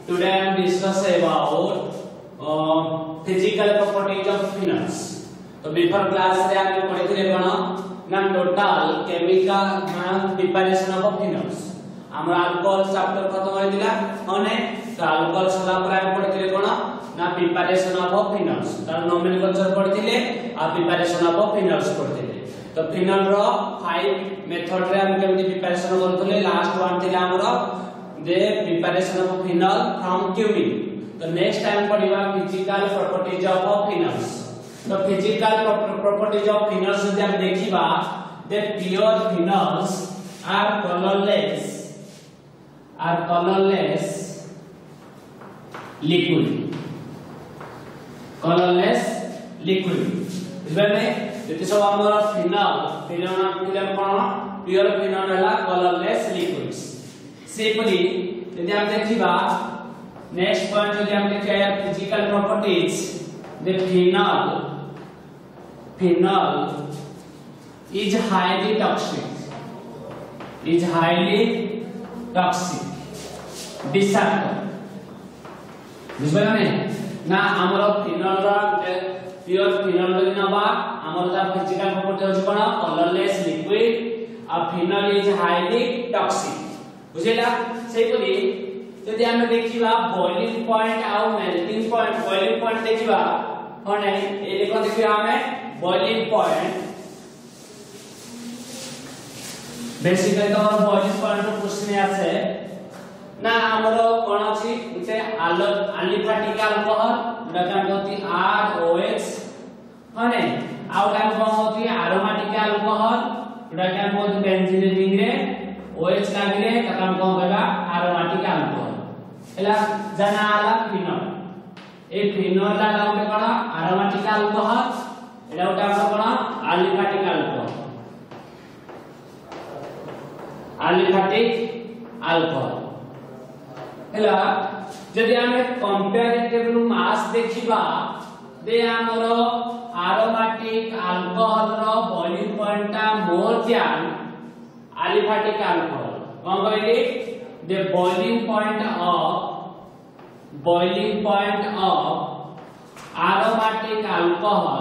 Today I am discuss about physical properties of phenols. तो before class रे आमे पढिथिले कोन ना total chemical preparation of phenols. हमर अल्कोहल चैप्टर खत्म होय दिला ओने तो अल्कोहल सला पर आमे पढिथिले कोन ना प्रिपरेशन ऑफ phenols. तार नोमेनक्लेचर पढिथिले आ प्रिपरेशन ऑफ phenols पढिथिले. तो फिनल रो 5 मेथड रे हम केमि प्रिपरेशन करथले लास्ट वन थिला हमरो the preparation of phenol from cumin. The next time पढ़िबा physical properties of phenols. The physical properties of phenols जब हम देखिबा the pure phenols are colorless liquid. Colorless liquid. इसमें जति सब हमर phenol नाम कोन pure phenol हला colorless liquids. Simply यदि हम देखिबा नेक्स्ट पॉइंट यदि हम देखिया physical properties the phenol is highly toxic विषाक्त बुझबला नै ना हमरो फिनल रा प्योर फिनल यदि नबा हमर ता फिजिकल प्रॉपर्टी होछ कोन कलरलेस लिक्विड आ फिनल इज हाईली टॉक्सिक बुझेला सेही बोली यदि हम देखिबा बॉइलिंग पॉइंट आ मेल्टिंग पॉइंट बॉइलिंग पॉइंट देखिबा कोन है ए देखो देखिबा हमें बॉइलिंग पॉइंट बेसिकली तो हमर बॉइलिंग पॉइंट को क्वेश्चन आछे ना हमरो कोन अछि उते अलिफैटिक अल्कोहल डकन होती ROH हने आउ टाइम कोन होती एरोमेटिक अल्कोहल डकन होती बेंजीन रिंग रे OH लागिले तकम कोन कहबा एरोमेटिक अल्कोहल एला जनाला फिनल ए फिनल ला लाउटे कोन एरोमेटिक अल्कोहल एला उटा कोन अलिफैटिक अल्कोहल एला जदि हमें कंपैरेटिव मास देखिबा दे हमरो एरोमेटिक अल्कोहल रो बॉइलिंग पॉइंट ता मोर देन aliphatic alcohol कौन कहले the boiling point of aromatic alcohol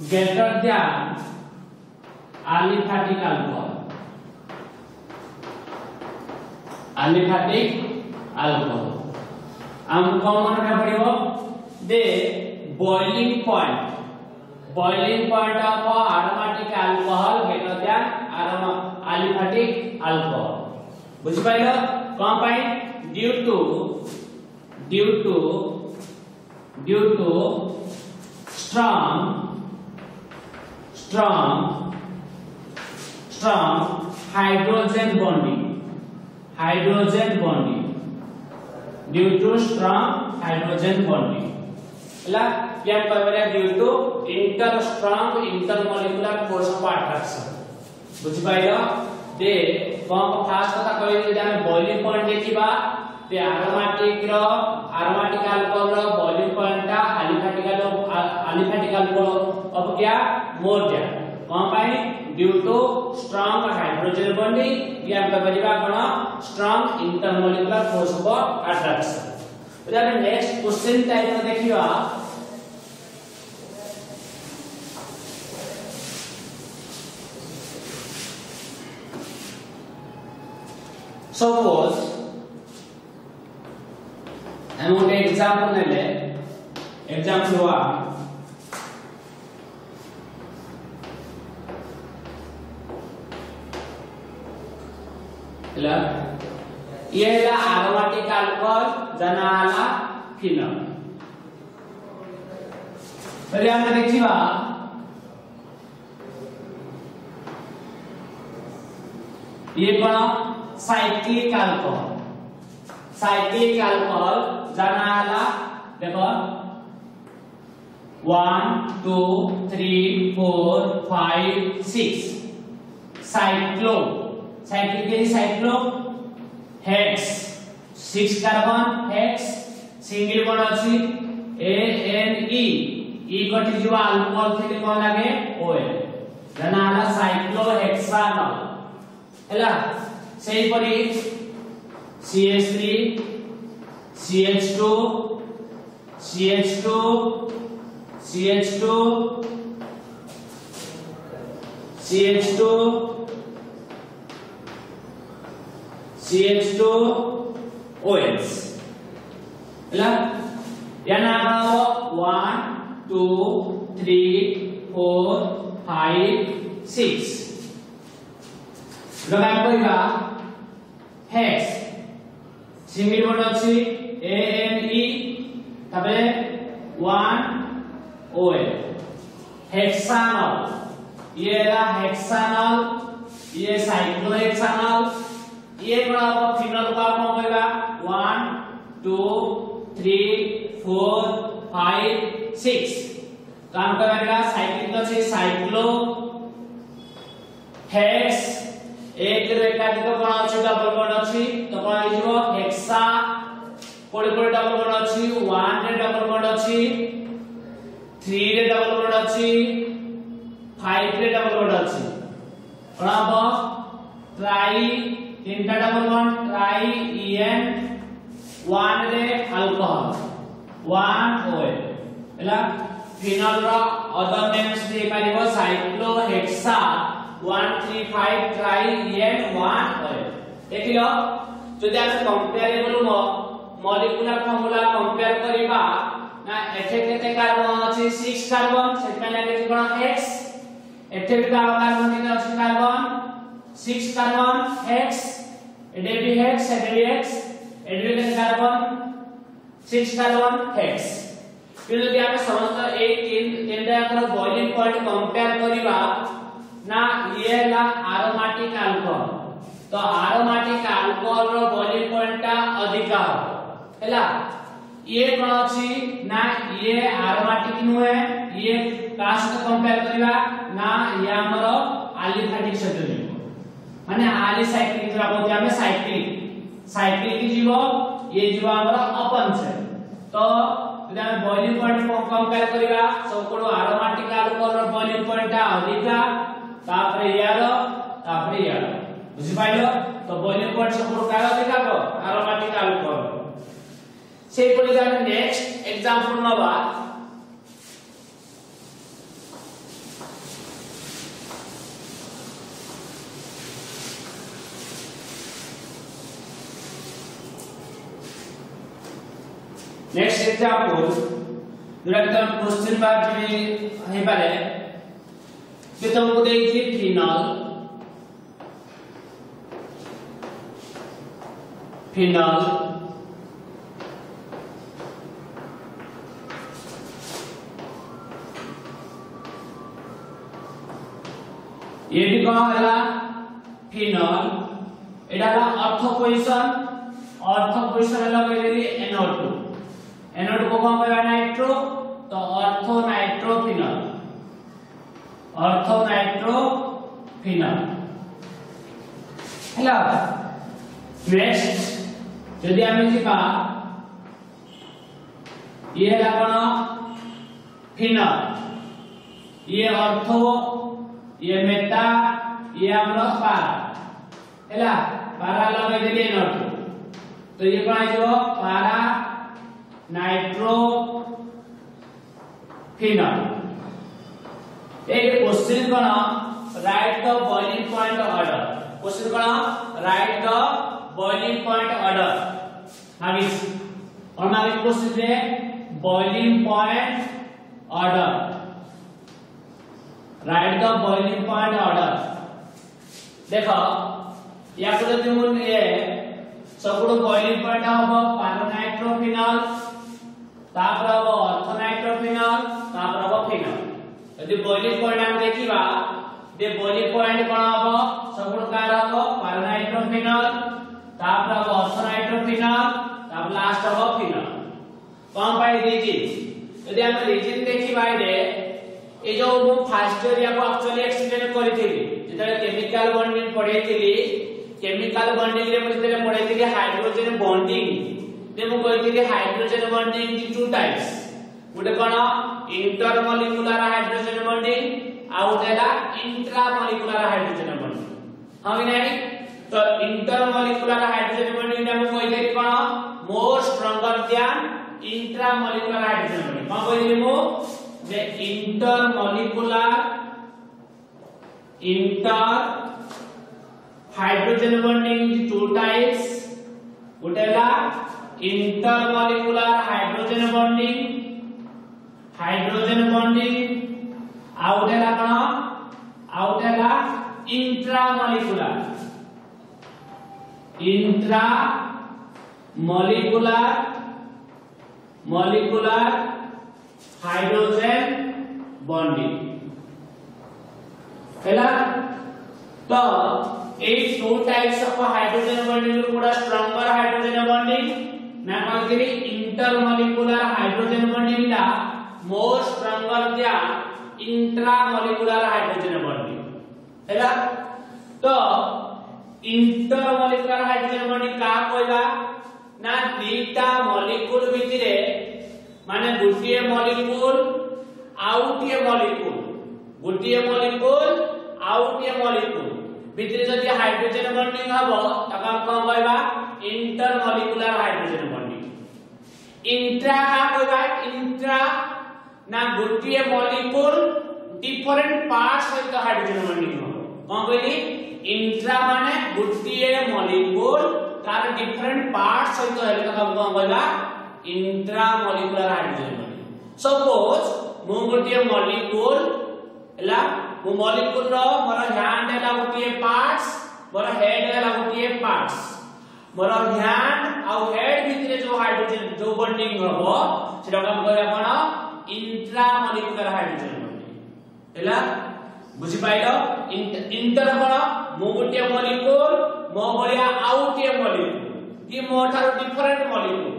greater than aliphatic alcohol हम कौन माने पड़िबो दे boiling point of aromatic alcohol greater than aliphatic alcohol बुझ पाइलो कौन पाई due to strong hydrogen bonding due to strong hydrogen bonding ला क्या कहबे due to strong intermolecular force of attraction बुझ pilo दे कौन fast कथा कहले जे हम बॉइलिंग पॉइंट देखिबा ते एरोमेटिक अल्कोहल रो बॉइलिंग पॉइंट ता अलिफैटिक अल्कोहल अब क्या मोर जा कौन पाई due to strong hydrogen bonding या कहबा कोन strong intermolecular force of attraction तो हम नेक्स्ट क्वेश्चन टाइप में देखिबा सपोज हम एक एग्जांपल ले एग्जांपल हुआ ये एरोमेटिक अल्कोहल जनाला फिनल पहले हम देखिबा ये कोन साइक्लिक अल्कोहल जनाला देखो 1 2 3 4 5 6 cyclo hex 6 carbon hex single bond अछि ANE ई कटि जीवा अल्कोहल थिले कोन लागे OL जना आला साइक्लोहेक्सानल हैला सेही परी CH3 CH2 CH2 CH2 CH2 CH2 OH हैला याना 1 2 3 4 5 6 लगा कोइबा हेक्स सिंगल बॉन्ड अछि ANE तबे 1 OL हेक्सानल ये ला हेक्सानल ये साइक्लोहेक्सानल ये बड़ा फिनल का हम होगा 1 2 3 4 5 6 काम करेगा साइक्लिक तो से साइक्लो हेक्स एक एकाधिक कोन अछि डबल बॉन्ड अछि तो कोन आइबो हेक्सा कोडे कोडे डबल बॉन्ड अछि 1 रे डबल बॉन्ड अछि 3 रे डबल बॉन्ड अछि 5 रे डबल बॉन्ड अछि कोन आबो ट्राई तीनटा डबल बॉन्ड ट्राई EN 1 रे अल्कोहल 1 OL एला फिनल रो अदर नेम्स दे पारिबो साइक्लोहेक्सा 135 ट्राई EN 1 OL देखिलो जदि हम कंपेरेबल मॉलिक्यूलर फार्मूला कंपेयर करिबा ना एथे केते कार्बन अछि 6 कार्बन सेटमे लागे कोन X एथे भी कार्बन केते अछि कार्बन 6 कार्बन X एडे भी X एडे भी X एडे भी कार्बन 6 कार्बन X फिर यदि हम समस्त ए तीनटा कर बॉइलिंग पॉइंट कंपेयर करिबा ना ये ला एरोमेटिक अल्कोहल तो एरोमेटिक अल्कोहल रो बॉइलिंग पॉइंट ता अधिक हैला ये कोन अछि ना ये एरोमेटिक नुए ये कास्ट कंपेयर करिबा ना ये हमरो एलिफेटिक सल्यूशन माने एलिसाइक्लिक जरा बोलते हमें साइक्लिक जीवो ये जीवो हमरो अपन से तो यदि हम बॉइलिंग पॉइंट को कंपेयर करिबा सब कोडो एरोमेटिक अल्कोहल रो बॉइलिंग पॉइंट ता अधिका तापरे यारो बुझि पाइलो तो बॉइलिंग पॉइंट सब कोडो का अधिका को एरोमेटिक अल्कोहल से पड़ी हम नेक्स्ट एग्जांपल नबा नेक्स्ट एग्जांपल जोरा के हम क्वेश्चन बार में हे पारे जे तुमको देइछि फिनल ये भी कौन है फिनल एटा अर्थ पोजीशन लगे NO2 को कौन कहबा नाइट्रो तो ऑर्थो नाइट्रोफिनल हैला नेक्स्ट यदि हम जिबा ये है कोन फिनल ये ऑर्थो ये मेटा ये हमरो पारा हैला पारा लगे देली NO2 तो ये कोन आइबो पारा नाइट्रोफिनल एक क्वेश्चन कोन write the boiling point order question कोन write the boiling point order हाविस और मागे क्वेश्चन रे boiling point order write the boiling point order देखो या को तुम ये सबको बॉइलिंग पॉइंट हबो पारानाइट्रोफिनल तापर हबो ऑर्थोनाइट्रोफिनल तापर हबो फिनल यदि बॉइलिंग पॉइंट हम देखिबा दे बॉइलिंग पॉइंट कोन हबो सबको कार हबो पारानाइट्रोफिनल तापर हबो ऑर्थोनाइट्रोफिनल तापर लास्ट हबो फिनल कोन पाई रीजन यदि हम रीजन देखिबा दे ए जो मु फर्स्ट ईयर या को एक्चुअली एक्सप्लेन करिथिली जेतले केमिकल बॉन्डिंग पढैथिली केमिकल बॉन्डिंग रे मुझे पढैथिली हाइड्रोजन बॉन्डिंग दे मु कहिथिली हाइड्रोजन बॉन्डिंग की टू टाइप्स गोटे कोन इंटरमोलिकुलर हाइड्रोजन बॉन्डिंग आ उठेला इंट्रामोलिकुलर हाइड्रोजन बॉन्डिंग हां कि नहीं तो इंटरमोलिकुलर हाइड्रोजन बॉन्डिंग हम कोइ देरी कोन more stronger than intramolecular hydrogen bonding कोन कोइ देरी मो जे inter hydrogen bonding two types उठेला इंटरमोलिकुलर हाइड्रोजन बॉन्डिंग आउटेला कोन आउटेला मॉलिक्यूलर हाइड्रोजन बॉन्डिंग हैला तो ए two types of hydrogen bonding ಕೂಡ स्ट्रांगर हाइड्रोजन बॉन्डिंग ना कोन इंटरमोलिकुलर हाइड्रोजन बॉन्डिंग ला मोर स्ट्रांगर द्या इंट्रामोलिकुलर हाइड्रोजन बॉन्डिंग हैला तो इंटरमोलिकुलर हाइड्रोजन बॉन्डिंग का कहबा ना दीटा मॉलिक्यूल भितरे माने गुटिए मॉलिक्यूल आउटिए मॉलिक्यूल भितरे जदि हाइड्रोजन बॉन्डिंग हबो तका कोन कहबा इंटरमोलिकुलर हाइड्रोजन बॉन्डिंग इंट्रा का कहबा इंट्रा ना गुटिए मॉलिक्यूल डिफरेंट पार्ट्स सहित हाइड्रोजन बॉन्डिंग हबो कोन कहली इंट्रा माने गुटिए मॉलिक्यूल तार डिफरेंट पार्ट्स सहित हेले तका कोन कहबा इंट्रामोलिकुलर हाइड्रोजन बॉन्डिंग सपोज मु गुटिए मॉलिक्यूल एला मु मॉलिक्यूल रो मोर हैंड एला गुटिए पार्ट्स मोर हेड एला गुटिए पार्ट्स मोर हैंड आ हेड भितरे जो हाइड्रोजन जो बॉन्डिंग हबो सेटा हम कहबा कोन इंट्रामोलिकुलर हाइड्रोजन बॉन्डिंग एला बुझि पाइलो इंटर कोन मु गुटिए मॉलिक्यूल मो बलिया आउटिए मॉलिक्यूल कि मोठार डिफरेंट मॉलिक्यूल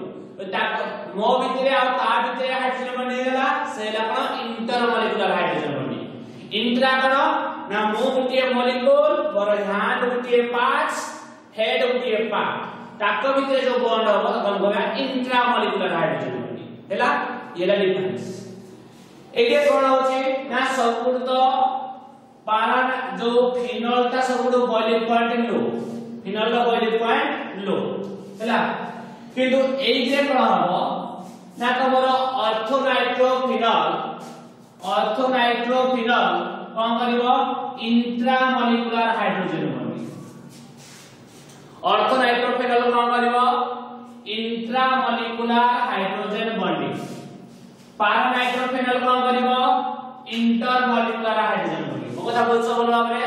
मो भितरे आ ता भितरे हाइड्रोजन बॉन्डिंग हैला सेला कोन इंटरमोलिकुलर हाइड्रोजन बॉन्डिंग इंट्रा कोन ना मो गुटिए मॉलिक्यूल मोर हैंड गुटिए पार्ट्स हेड गुटिए पार्ट ताको भितरे जो बॉन्ड हबो तखन कहबा इंट्रामोलिकुलर हाइड्रोजन बॉन्डिंग हैला येला डिफरेंस एके कोन होची ना सबुड तो पारा जो फिनोल ता सबुड बॉइलिंग पॉइंट लो फिनोल रो बॉइलिंग पॉइंट लो हैला किंतु एई जे कोन हबो ना तमरो ऑर्थोनाइट्रोफिनॉल कोन करिवो इंट्रामोलिकुलर हाइड्रोजन बॉन्डिंग ऑर्थोनाइट्रोफिनॉल कोन करिवो इंट्रामोलिकुलर हाइड्रोजन बॉन्डिंग पारानाइट्रोफिनॉल कोन करिवो इंटरमोलिकुलर हाइड्रोजन बॉन्डिंग ओ कथा बोलछो बोलो हमरे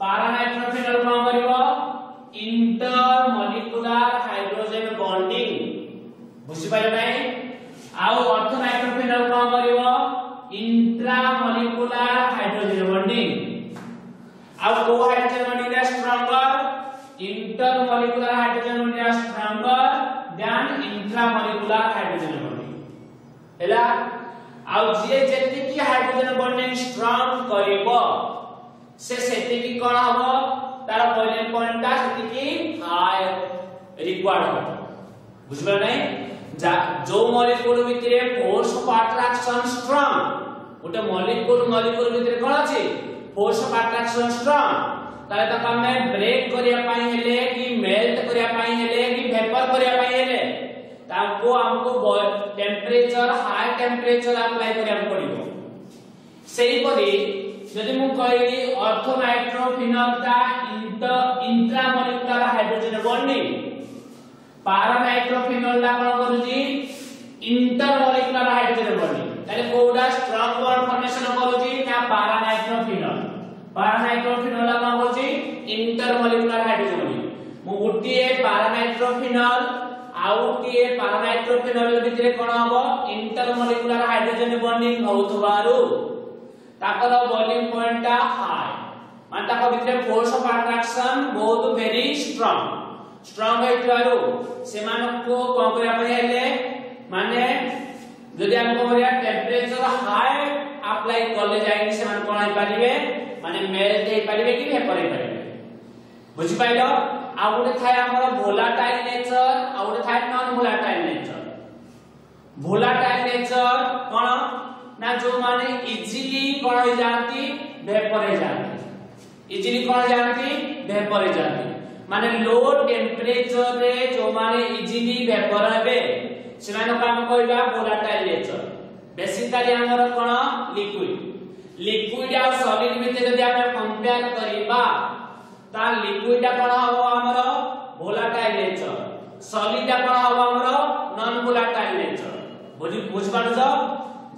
पारानाइट्रोफिनॉल कोन करिवो इंटरमोलिकुलर हाइड्रोजन बॉन्डिंग बुझि पाइलो नै आउ ऑर्थोनाइट्रोफिनॉल कोन करिवो इंट्रामोलिकुलर हाइड्रोजन बॉन्डिंग आउ को hydrogen bonding is stronger intermolecular hydrogen bonding is stronger than intramolecular hydrogen bonding हैला आउ जे जेति की हाइड्रोजन बॉन्डिंग स्ट्रांग करिवो से सेति की कोन हबो तार बॉइलिंग पॉइंट ता सेति की हाई रिक्वायर्ड हो बुझबे नै जो मॉलिक्यूल भितरे फोर्स ऑफ अट्रैक्शन स्ट्रांग गोटे मॉलिक्यूल भितरे कोन अछि फोर्स ऑफ अट्रैक्शन स्ट्रांग ताले तक हमें ब्रेक करिया पाई हेले कि मेल्ट करिया पाई हेले कि वेपर करिया पाई हेले ताको हमको टेंपरेचर हाई टेंपरेचर अप्लाई करिया पड़िबो सेही परि यदि मु कहली ऑर्थोनाइट्रोफिनॉल ता इंट्रामोलिकुलर हाइड्रोजन बॉन्डिंग पारानाइट्रोफिनॉल ला कोन करूची इंटरमोलिकुलर हाइड्रोजन बॉन्डिंग ताले कोडा स्ट्रांग बॉन्ड फॉर्मेशन करूची ना पारानाइट्रोफिनॉल ला कोन करूची इंटरमोलिकुलर हाइड्रोजन बॉन्डिंग मु गुटिए पारानाइट्रोफिनॉल आउटिए पारानाइट्रोफिनॉल भितरे कोन हबो इंटरमोलिकुलर हाइड्रोजन बॉन्डिंग होतबारु ताकर बॉइलिंग पॉइंट ता हाई मान ताको भितरे फोर्स ऑफ अट्रैक्शन बहुत वेरी स्ट्रांग हेतबारु सेमानको कोन करिया पय हेले माने जदि हमको करिया टेंपरेचर हाई अप्लाई करले जाई सेमान कोन होई परिबे माने मेल्ट होई परिबे कि वेपर होई परिबे बुझि पाइलो आ गुटे थाय हमर वोलाटाइल नेचर आ गुटे थाय non volatile nature volatile nature कोन ना जो माने इजीली कोन हो जाती वेपर हो जाती इजीली कोन जाती वेपर हो जाती माने लो टेंपरेचर रे जो माने इजीली वेपर हेबे सेमान काम कहबा वोलाटाइल नेचर बेसिकली हमर कोन लिक्विड आ सॉलिड भितर यदि हम कंपेयर करिबा ता लिक्विड कोन हबो हमर वोलाटाइल नेचर सॉलिड कोन हबो हमर नॉन वोलाटाइल नेचर बुझ पाछ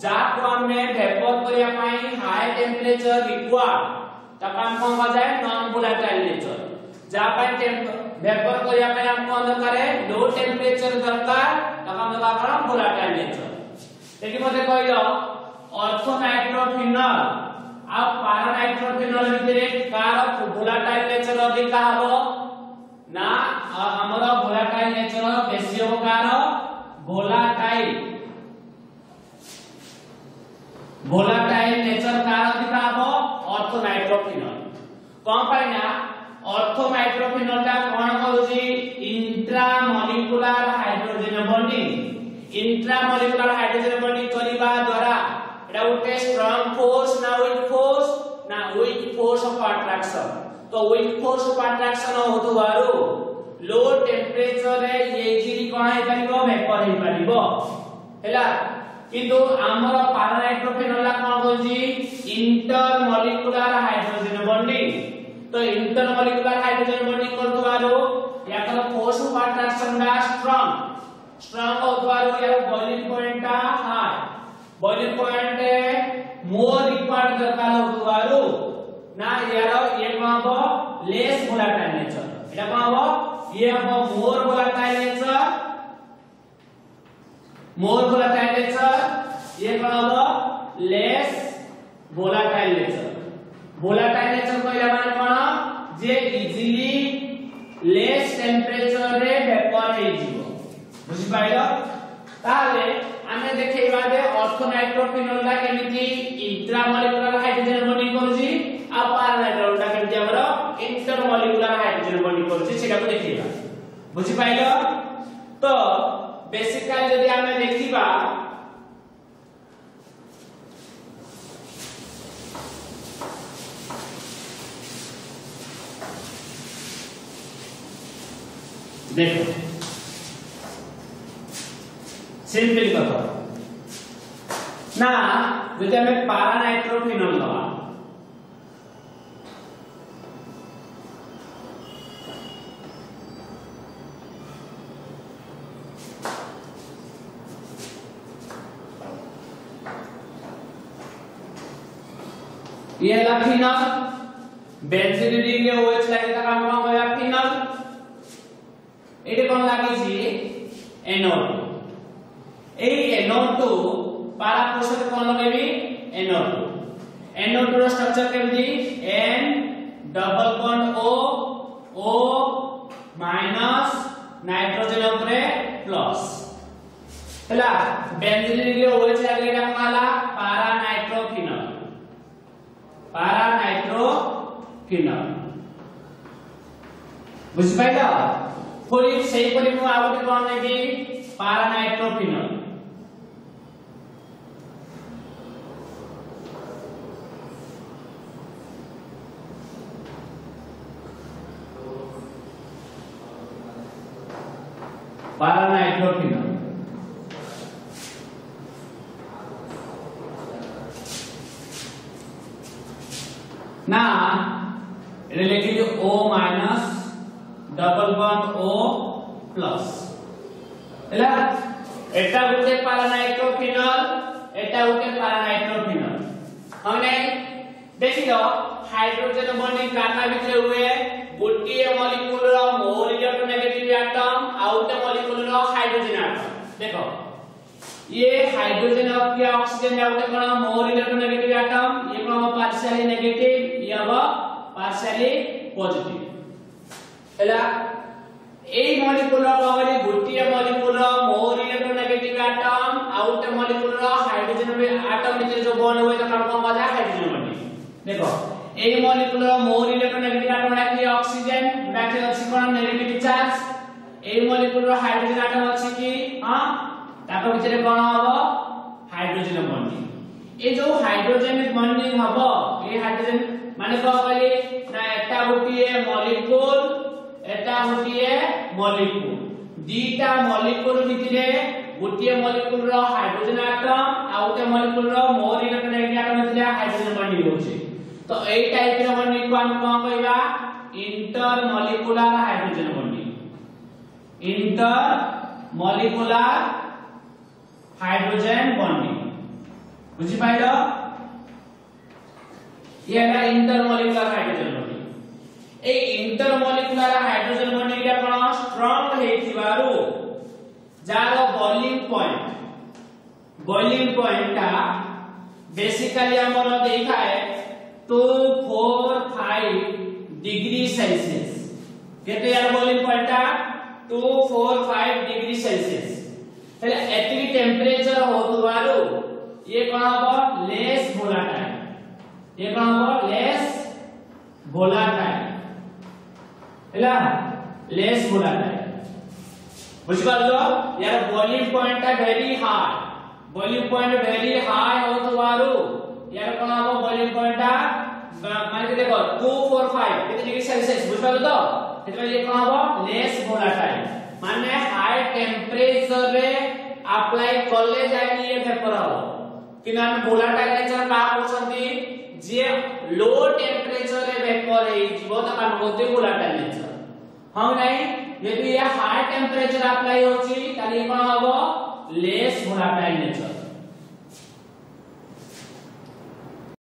जा को हमें वेपर करिया पई हाई टेंपरेचर रिक्वायर्ड ता काम कोन हो जाए नॉन वोलाटाइल नेचर जा पई वेपर करिया पई हमको दरकार लो टेंपरेचर दरकार ता काम दरकार वोलाटाइल नेचर देखि मते कहलो ऑर्थोनाइट्रोफिनॉल आ पैरानाइट्रोफिनॉल भितरे कार वोलाटाइल नेचर अधिक हबो ना हमर वोलाटाइल नेचर बेसी हो कार वोलाटाइल नेचर कार अधिक हबो ऑर्थोनाइट्रोफिनॉल कोन पाई ना ऑर्थोनाइट्रोफिनॉल ता कोन करूची इंट्रामोलिकुलर हाइड्रोजन बॉन्डिंग करिबा द्वारा एटा उठे स्ट्रांग फोर्स ना वीक फोर्स ऑफ अट्रैक्शन तो वीक फोर्स ऑफ अट्रैक्शन होतुवारो लो टेंपरेचर रे ये इजीली कोन हे परिबो वेपर हे परिबो हैला किंतु हमर पैरानाइट्रोफिनॉल कोन बोलजी इंटरमोलिकुलर हाइड्रोजन बॉन्डिंग तो इंटरमोलिकुलर हाइड्रोजन बॉन्डिंग करतुवारो याकर फोर्स ऑफ अट्रैक्शन डा स्ट्रांग होतुवारो यार boiling point high boiling point more required दरकार होतुवारो ना यार ये कोनबो लेस वोलाटाइल नेचर एटा कोनबो ये हबो मोर वोलाटाइल नेचर ये कोनबो लेस वोलाटाइल नेचर कहला माने कोन जे इजीली लेस टेंपरेचर रे वेपर हे जीवो बुझि पाइलो ताले आमे देखैबा दे ऑर्थोनाइट्रोफिनॉल ला केमिति इंट्रामोलिकुलर हाइड्रोजन बॉन्डिंग करजी आ पैरानाइट्रोफिनॉल ला केमिति हमर इंटरमोलिकुलर हाइड्रोजन बॉन्डिंग करजी सेटा को देखैबा बुझि पाइलो तो बेसिकली यदि आमे देखिबा देखो सिंपल कथा ना जदि हमें पैरानाइट्रोफिनॉल लवा ये ला फिनॉल बेंजीन रिंग रे OH लागे त काम कोन होया फिनॉल एटे कोन लागी छी NO2 एई NO2 पारा प्रोसेस कोन लगेबी NO2 रो स्ट्रक्चर केमदी N double bond O minus nitrogen ऊपर प्लस हला बेंजीन रिंग रे OH लागे एटा कोन हला पैरानाइट्रोफिनॉल बुझ पाइला पुरी सही परि मु आउट कोन नेबी पैरानाइट्रोफिनॉल ना एटा लिखि जो O minus double bond O plus हैला एटा गुटे पैरानाइट्रोफिनॉल हमने देखि लो हाइड्रोजन बॉन्डिंग काना भितर हुए गोटिए मॉलिक्यूल रो मोर इलेक्ट्रोनेगेटिव एटम आउटे मॉलिक्यूल रो हाइड्रोजन एटम देखो ये हाइड्रोजन और क्या ऑक्सीजन आउटे कोन मोर इलेक्ट्रोनेगेटिव एटम ये कोन पार्शियली नेगेटिव ये अब पार्शियली पॉजिटिव हैला এই মলিকুল কবলি গোটিয়ে molecule more electronegative atom out molecule hydrogen atom ভিতরে जो बॉन्ड हुए तो কার্বন বাজা হাইড্রোজেন বন্ডিং দেখো এই মলিকুল মোর ইলেক্ট্রোনেগেটিভ एटम কি অক্সিজেন ব্যাকে আছে কোন নেগেটিভ চার্জ এই মলিকুল হাইড্রোজেন एटम আছে কি हां याको भितर कोन हबो हाइड्रोजन बॉन्डिंग। ए जो हाइड्रोजन बॉन्डिंग हबो ए हाइड्रोजन माने को कहली ना एटा गोटिए मॉलिक्यूल एटा गोटिए मॉलिक्यूल दीटा मॉलिक्यूल भितरे गोटिए मॉलिक्यूल रो हाइड्रोजन एटम आ गोटे मॉलिक्यूल रो मोर इलेक्ट्रॉनिक एटम भितरे हाइड्रोजन बॉन्डिंग होचे। तो ए टाइप रो बॉन्डिंग को हम कोन कहबा inter molecular hydrogen bonding. Inter molecular hydrogen bonding बुझी पाइलो ये है inter molecular hydrogen bonding. A inter molecular hydrogen bonding या कोन स्ट्रांग हेथिबारु जारो बॉइलिंग पॉइंट का बेसिकली हमर देखाए 245 डिग्री सेल्सियस केते यार बॉइलिंग पॉइंट का 245 डिग्री सेल्सियस पहले एटली टेंपरेचर होतुवारु ये कोन हबो लेस वोलाटाइल। ये कोन हबो लेस वोलाटाइल हैला लेस वोलाटाइल बुझ पालो यार बॉइलिंग पॉइंट ता very high boiling point very high होतुवारु यार कोन हबो बॉइलिंग पॉइंट ता मान के देखो 245 कितने डिग्री सेल्सियस बुझ पालो तो मतलब ये कोन हबो लेस वोलाटाइल माने हाई टेंपरेचर रे अप्लाई करले जाई ये वेपर हो कि ना वोलाटाइल नेचर का होछंती जे लो टेंपरेचर रे वेपर हे जीवो त का होते वोलाटाइल नेचर हम नहीं यदि ये हाई टेंपरेचर अप्लाई होची ताली कोन हबो लेस वोलाटाइल नेचर।